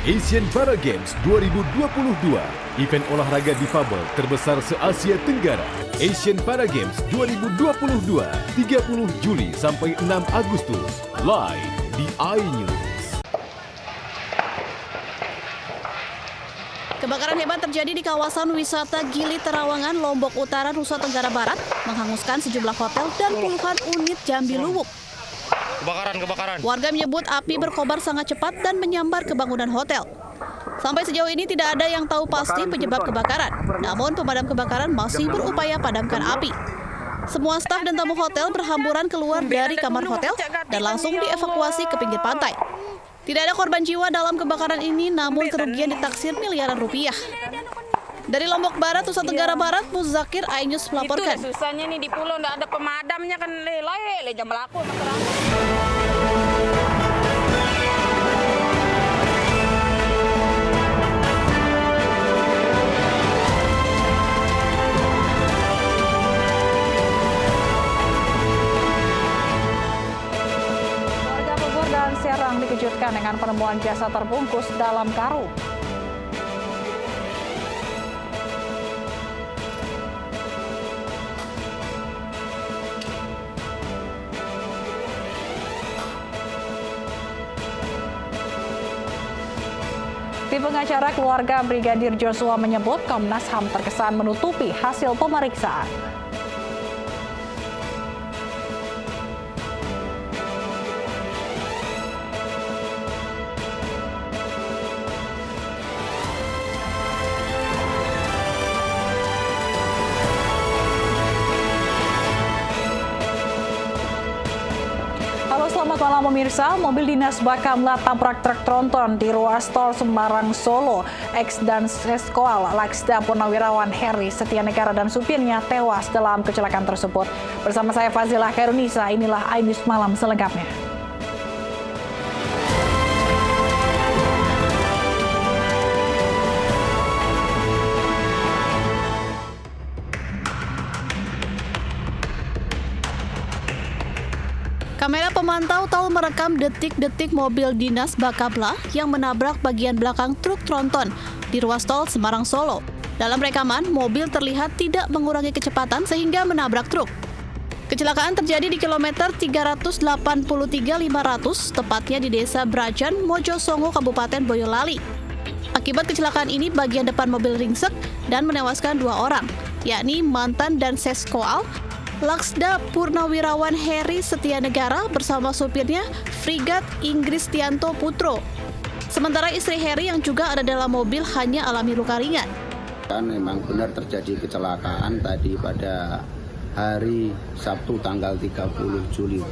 Asian Para Games 2022, event olahraga difabel terbesar se-Asia Tenggara. Asian Para Games 2022, 30 Juli sampai 6 Agustus, live di iNews. Kebakaran hebat terjadi di kawasan wisata Gili Terawangan, Lombok Utara, Nusa Tenggara Barat, menghanguskan sejumlah hotel dan puluhan unit Jambi Luwuk. Kebakaran. Warga menyebut api berkobar sangat cepat dan menyambar ke bangunan hotel. Sampai sejauh ini tidak ada yang tahu pasti penyebab kebakaran. Namun pemadam kebakaran masih berupaya padamkan api. Semua staf dan tamu hotel berhamburan keluar dari kamar hotel dan langsung dievakuasi ke pinggir pantai. Tidak ada korban jiwa dalam kebakaran ini, namun kerugian ditaksir miliaran rupiah. Dari Lombok Barat, Nusa Tenggara Barat, Muzakir, iNews melaporkan. Itu susahnya nih di pulau, nggak ada pemadamnya kan, lele jam berlaku. Warga Bogor dan Serang dikejutkan dengan penemuan jasad terbungkus dalam karung. Tim pengacara keluarga Brigadir Joshua menyebut Komnas HAM terkesan menutupi hasil pemeriksaan. Halo, selamat malam pemirsa. Mobil dinas Bakamla tabrak truk tronton di ruas tol Semarang Solo. Ex dan Seskoal Laksda Purnawirawan Heri Setianegara dan supirnya tewas dalam kecelakaan tersebut. Bersama saya Fazilah Khairunisa, inilah iNews Malam selengkapnya. Kamera pemantau tol merekam detik-detik mobil dinas Bakamla yang menabrak bagian belakang truk tronton di ruas tol Semarang Solo. Dalam rekaman, mobil terlihat tidak mengurangi kecepatan sehingga menabrak truk. Kecelakaan terjadi di kilometer 383.500, tepatnya di Desa Brajan, Mojosongo, Kabupaten Boyolali. Akibat kecelakaan ini, bagian depan mobil ringsek dan menewaskan 2 orang, yakni mantan dan Seskoal Laksda Purnawirawan Heri Setianegara bersama supirnya Frigat Inggristianto Putro. Sementara istri Heri yang juga ada dalam mobil hanya alami luka ringan. Memang benar terjadi kecelakaan tadi pada hari Sabtu tanggal 30 Juli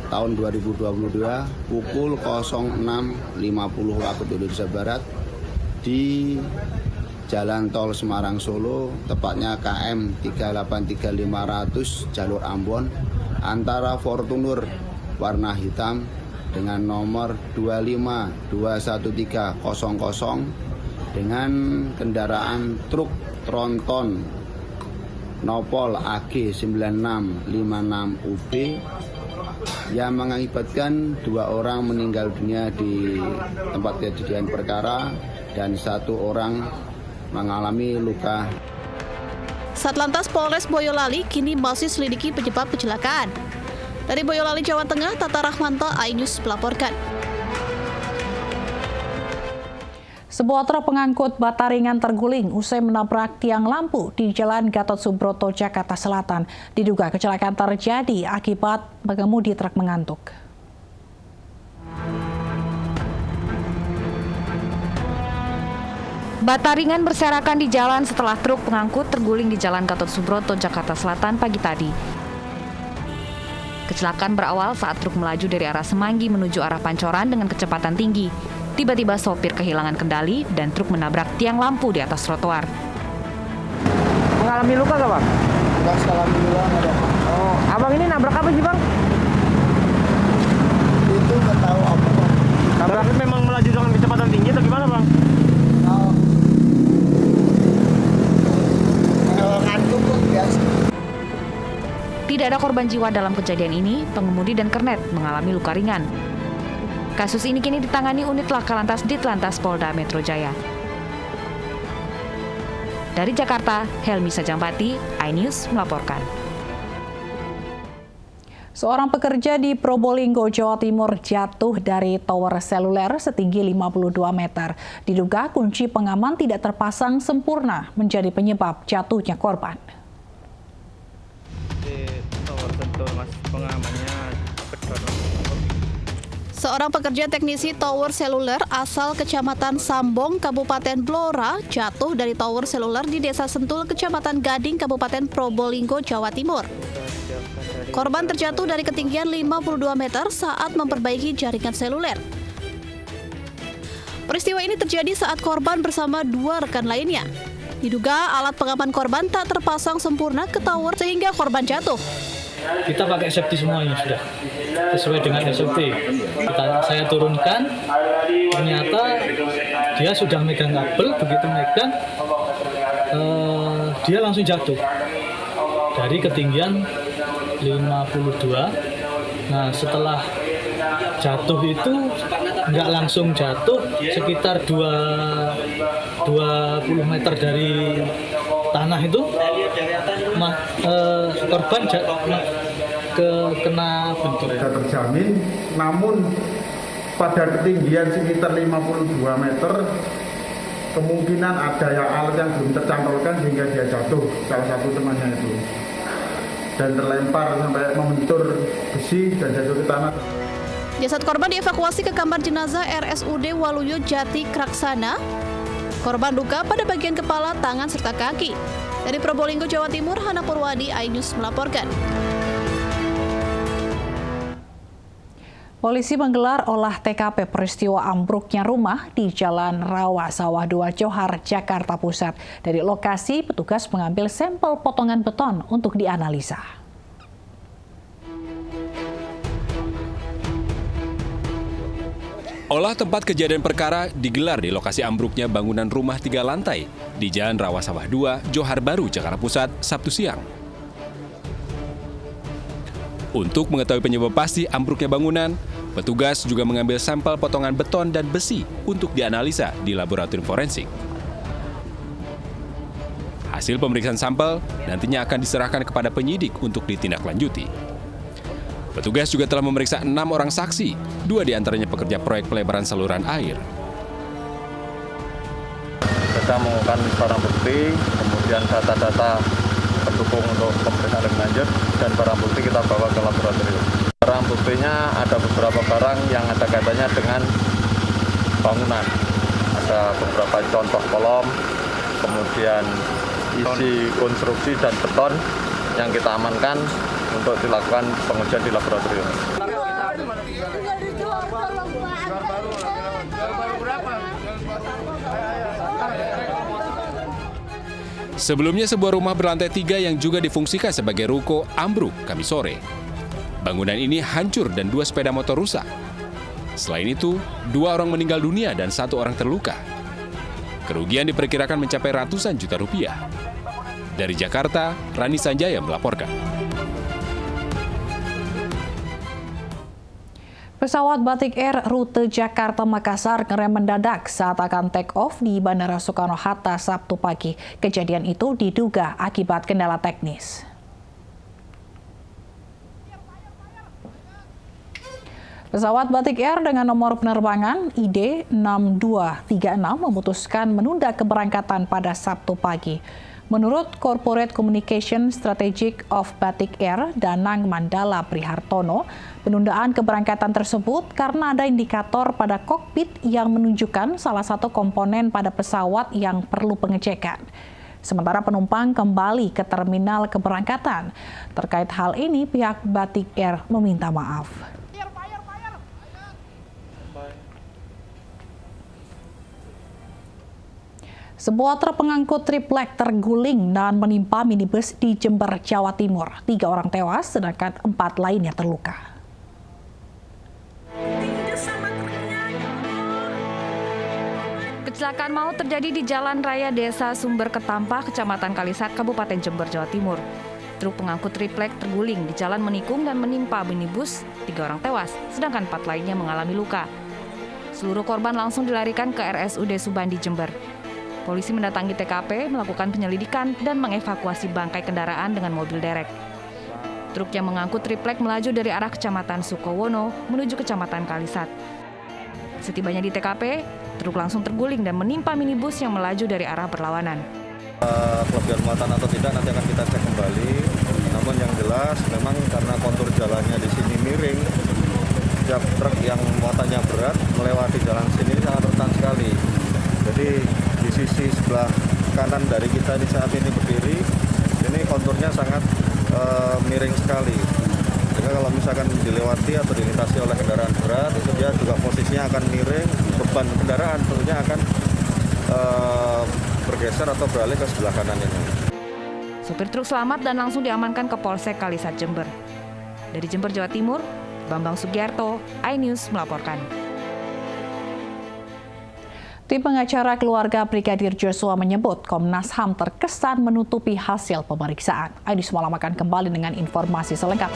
tahun 2022 pukul 06.50 waktu Indonesia Barat di Jalan Tol Semarang Solo, tepatnya KM 383500 jalur Ambon, antara Fortuner warna hitam dengan nomor 2521300 dengan kendaraan truk tronton Nopol AG 9656 UB yang mengakibatkan 2 orang meninggal dunia di tempat kejadian perkara dan 1 orang mengalami luka. Satlantas Polres Boyolali kini masih selidiki penyebab kecelakaan. Dari Boyolali, Jawa Tengah, Tata Rahmanto, iNews melaporkan. Sebuah truk pengangkut bata ringan terguling usai menabrak tiang lampu di Jalan Gatot Subroto, Jakarta Selatan. Diduga kecelakaan terjadi akibat pengemudi truk mengantuk. Bata ringan berserakan di jalan setelah truk pengangkut terguling di Jalan Gatot Subroto, Jakarta Selatan pagi tadi. Kecelakaan berawal saat truk melaju dari arah Semanggi menuju arah Pancoran dengan kecepatan tinggi. Tiba-tiba sopir kehilangan kendali dan truk menabrak tiang lampu di atas trotoar. Mengalami luka nggak, Bang? Enggak, alhamdulillah ada. Oh, abang ini nabrak apa sih, Bang? Itu nggak tahu apa. Nabraknya memang melaju dengan kecepatan tinggi atau gimana, Bang? Kalau ngantuk pun biasa. Tidak ada korban jiwa dalam kejadian ini, pengemudi dan kernet mengalami luka ringan. Kasus ini kini ditangani unit Laka Lantas Ditlantas Polda Metro Jaya. Dari Jakarta, Helmi Sajangbati, iNews melaporkan. Seorang pekerja di Probolinggo, Jawa Timur jatuh dari tower seluler setinggi 52 meter. Diduga kunci pengaman tidak terpasang sempurna menjadi penyebab jatuhnya korban. Di tower sentuh mas pengamannya pedot. Seorang pekerja teknisi tower seluler asal Kecamatan Sambong, Kabupaten Blora, jatuh dari tower seluler di Desa Sentul, Kecamatan Gading, Kabupaten Probolinggo, Jawa Timur. Korban terjatuh dari ketinggian 52 meter saat memperbaiki jaringan seluler. Peristiwa ini terjadi saat korban bersama dua rekan lainnya. Diduga alat pengaman korban tak terpasang sempurna ke tower sehingga korban jatuh. Kita pakai safety semuanya sudah sesuai dengan SOP. Saya turunkan, ternyata dia sudah megang kabel, begitu megang dia langsung jatuh dari ketinggian 52. Nah, setelah jatuh itu nggak langsung jatuh, sekitar 20 meter dari tanah itu korban kena bentur. Sudah terjamin, namun pada ketinggian sekitar 52 meter kemungkinan ada alat yang belum tercantolkan sehingga dia jatuh, salah satu temannya itu, dan terlempar sampai membentur besi dan jatuh ke tanah. Jasad korban dievakuasi ke kamar jenazah RSUD Waluyo Jati Kraksana. Korban luka pada bagian kepala, tangan, serta kaki. Dari Probolinggo, Jawa Timur, Hana Purwadi, iNews melaporkan. Polisi menggelar olah TKP peristiwa ambruknya rumah di Jalan Rawa Sawah 2, Johar, Jakarta Pusat. Dari lokasi, petugas mengambil sampel potongan beton untuk dianalisa. Olah tempat kejadian perkara digelar di lokasi ambruknya bangunan rumah 3 lantai di Jalan Rawa Sawah 2, Johar Baru, Jakarta Pusat, Sabtu siang. Untuk mengetahui penyebab pasti ambruknya bangunan, petugas juga mengambil sampel potongan beton dan besi untuk dianalisa di laboratorium forensik. Hasil pemeriksaan sampel nantinya akan diserahkan kepada penyidik untuk ditindaklanjuti. Petugas juga telah memeriksa 6 orang saksi, 2 diantaranya pekerja proyek pelebaran saluran air. Kita mengumpulkan barang bukti, kemudian data-data pendukung untuk pemeriksaan lebih lanjut, dan barang bukti kita bawa ke laboratorium. Barang buktinya ada beberapa barang yang ada kaitannya dengan bangunan. Ada beberapa contoh kolom, kemudian isi konstruksi dan beton yang kita amankan untuk dilakukan pengujian di laboratorium. Sebelumnya sebuah rumah berlantai 3 yang juga difungsikan sebagai ruko ambruk Kamis sore. Bangunan ini hancur dan 2 sepeda motor rusak. Selain itu, 2 orang meninggal dunia dan 1 orang terluka. Kerugian diperkirakan mencapai ratusan juta rupiah. Dari Jakarta, Rani Sanjaya melaporkan. Pesawat Batik Air rute Jakarta-Makassar ngerem mendadak saat akan take off di Bandara Soekarno-Hatta Sabtu pagi. Kejadian itu diduga akibat kendala teknis. Pesawat Batik Air dengan nomor penerbangan ID 6236 memutuskan menunda keberangkatan pada Sabtu pagi. Menurut Corporate Communication Strategic of Batik Air, Danang Mandala Prihartono, penundaan keberangkatan tersebut karena ada indikator pada kokpit yang menunjukkan salah satu komponen pada pesawat yang perlu pengecekan. Sementara penumpang kembali ke terminal keberangkatan. Terkait hal ini, pihak Batik Air meminta maaf. Sebuah truk pengangkut triplek terguling dan menimpa minibus di Jember, Jawa Timur. 3 orang tewas, sedangkan 4 lainnya terluka. Kecelakaan maut terjadi di Jalan Raya Desa Sumber Ketampah, Kecamatan Kalisat, Kabupaten Jember, Jawa Timur. Truk pengangkut triplek terguling di jalan menikung dan menimpa minibus. 3 orang tewas, sedangkan 4 lainnya mengalami luka. Seluruh korban langsung dilarikan ke RSUD Subandi, Jember. Polisi mendatangi TKP, melakukan penyelidikan, dan mengevakuasi bangkai kendaraan dengan mobil derek. Truk yang mengangkut triplek melaju dari arah Kecamatan Sukowono menuju Kecamatan Kalisat. Setibanya di TKP, truk langsung terguling dan menimpa minibus yang melaju dari arah berlawanan. Kelebihan muatan atau tidak nanti akan kita cek kembali. Namun yang jelas memang karena kontur jalannya di sini miring, setiap truk yang muatannya berat melewati jalan sini sangat rentan sekali. Jadi di sisi sebelah kanan dari kita di saat ini berdiri, ini konturnya sangat miring sekali. Jadi kalau misalkan dilewati atau dilintasi oleh kendaraan berat, itu dia juga posisinya akan miring, beban kendaraan tentunya akan bergeser atau beralih ke sebelah kanan ini. Supir truk selamat dan langsung diamankan ke Polsek Kalisat, Jember. Dari Jember, Jawa Timur, Bambang Sugiarto, iNews melaporkan. Tim pengacara keluarga Brigadir Joshua menyebut Komnas HAM terkesan menutupi hasil pemeriksaan. iNews Malam akan kembali dengan informasi selengkap.